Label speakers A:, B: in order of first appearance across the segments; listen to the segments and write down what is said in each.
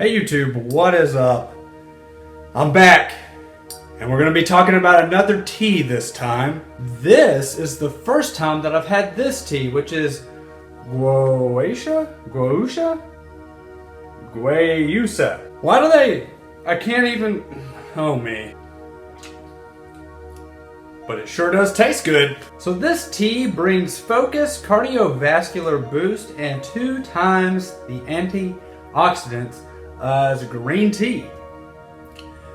A: Hey YouTube, what is up? I'm back, and we're going to be talking about another tea this time. This is the first time that I've had this tea, which is Guayusa? Why do they... I can't even... Oh me. But it sure does taste good. So this tea brings focus, cardiovascular boost, and 2 times the antioxidants as green tea.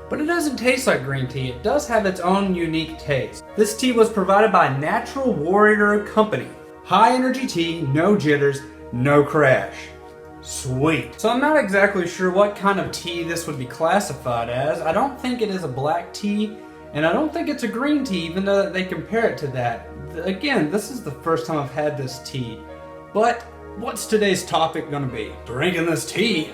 A: But it doesn't taste like green tea. It does have its own unique taste. This tea was provided by Natural Warrior Company. High energy tea, no jitters, no crash. Sweet. So I'm not exactly sure what kind of tea this would be classified as. I don't think it is a black tea, and I don't think it's a green tea, even though they compare it to that. Again, this is the first time I've had this tea. But what's today's topic gonna be? Drinking this tea.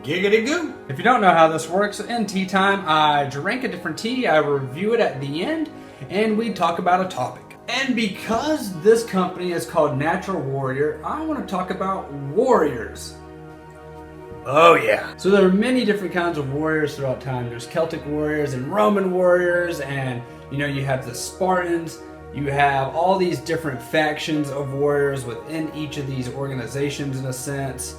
A: Giggity goo. If you don't know how this works, in tea time, I drink a different tea, I review it at the end, and we talk about a topic. And because this company is called Natural Warrior, I want to talk about warriors. Oh yeah. So there are many different kinds of warriors throughout time. There's Celtic warriors and Roman warriors, and you have the Spartans. You have all these different factions of warriors within each of these organizations in a sense.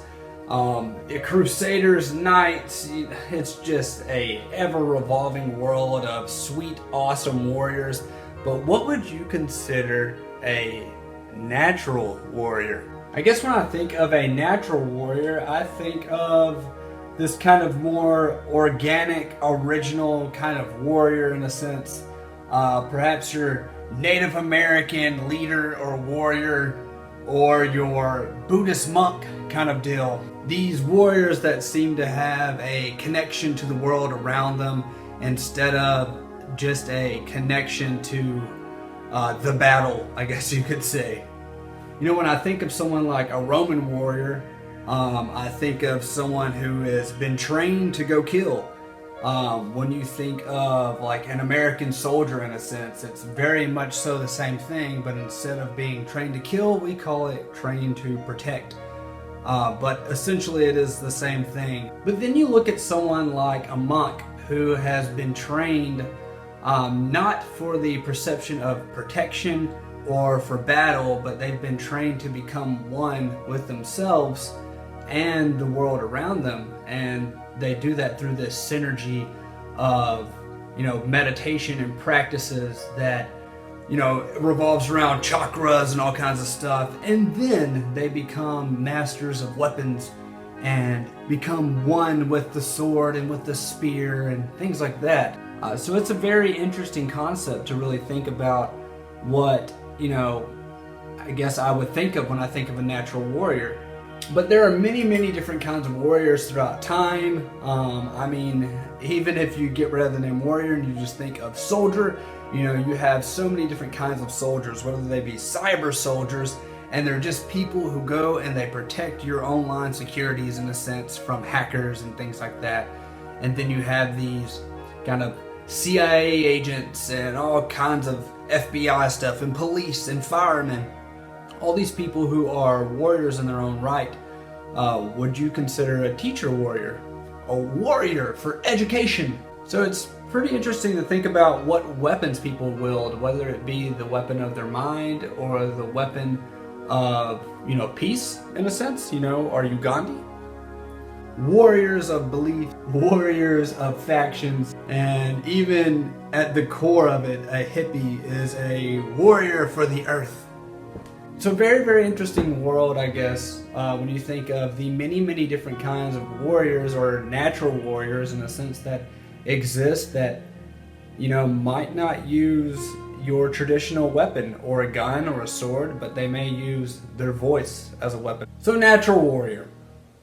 A: Crusaders, knights, it's just a ever-revolving world of sweet, awesome warriors. But what would you consider a natural warrior? I guess when I think of a natural warrior, I think of this kind of more organic, original kind of warrior in a sense. Perhaps your Native American leader or warrior, or your Buddhist monk kind of deal. These warriors that seem to have a connection to the world around them instead of just a connection to the battle, I guess you could say. When I think of someone like a Roman warrior, I think of someone who has been trained to go kill. When you think of like an American soldier in a sense, it's very much so the same thing, but instead of being trained to kill, we call it trained to protect. But essentially it is the same thing. But then you look at someone like a monk who has been trained not for the perception of protection or for battle, but they've been trained to become one with themselves and the world around them. And they do that through this synergy of, meditation and practices that, revolves around chakras and all kinds of stuff. And then they become masters of weapons and become one with the sword and with the spear and things like that. So it's a very interesting concept to really think about what, I guess I would think of when I think of a natural warrior. But there are many, many different kinds of warriors throughout time. Even if you get rid of the name warrior and you just think of soldier, you have so many different kinds of soldiers, whether they be cyber soldiers, and they're just people who go and they protect your online securities in a sense from hackers and things like that. And then you have these kind of CIA agents and all kinds of FBI stuff and police and firemen. All these people who are warriors in their own right. Would you consider a teacher warrior? A warrior for education. So it's pretty interesting to think about what weapons people wield, whether it be the weapon of their mind or the weapon of, peace in a sense. Are you Gandhi? Warriors of belief, warriors of factions, and even at the core of it, a hippie is a warrior for the earth. So very, very interesting world, I guess, when you think of the many, many different kinds of warriors or natural warriors in a sense that exist that, might not use your traditional weapon or a gun or a sword, but they may use their voice as a weapon. So natural warrior.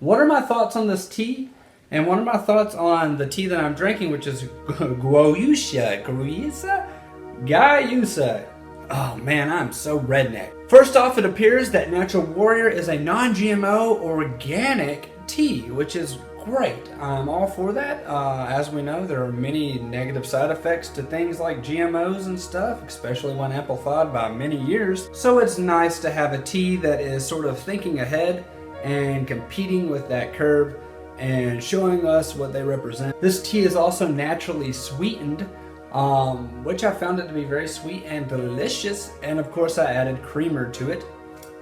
A: What are my thoughts on this tea? And what are my thoughts on the tea that I'm drinking, which is Guayusa. Oh man, I'm so redneck. First off, it appears that Natural Warrior is a non-GMO organic tea, which is great. I'm all for that. As we know, there are many negative side effects to things like GMOs and stuff, especially when amplified by many years. So it's nice to have a tea that is sort of thinking ahead and competing with that curve and showing us what they represent. This tea is also naturally sweetened, which I found it to be very sweet and delicious, and of course I added creamer to it.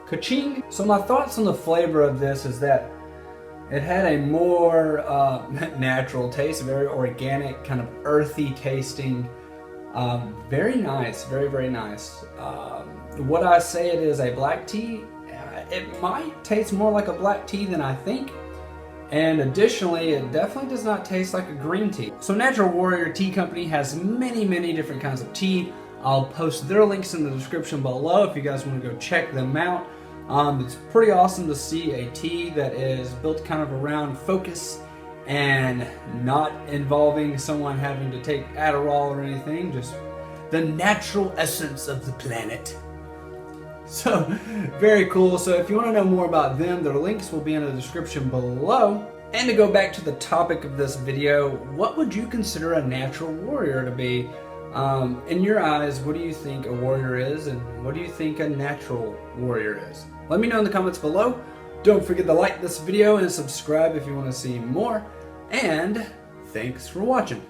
A: Ka-ching! So my thoughts on the flavor of this is that it had a more natural taste, very organic, kind of earthy tasting. Very nice, very, very nice. Would I say it is a black tea? It might taste more like a black tea than I think. And additionally, it definitely does not taste like a green tea. So Natural Warrior Tea Company has many, many different kinds of tea. I'll post their links in the description below if you guys want to go check them out. It's pretty awesome to see a tea that is built kind of around focus and not involving someone having to take Adderall or anything, just the natural essence of the planet. So, very cool. So if you want to know more about them, their links will be in the description below. And to go back to the topic of this video, what would you consider a natural warrior to be? In your eyes, what do you think a warrior is, and what do you think a natural warrior is? Let me know in the comments below. Don't forget to like this video and subscribe if you want to see more. And thanks for watching.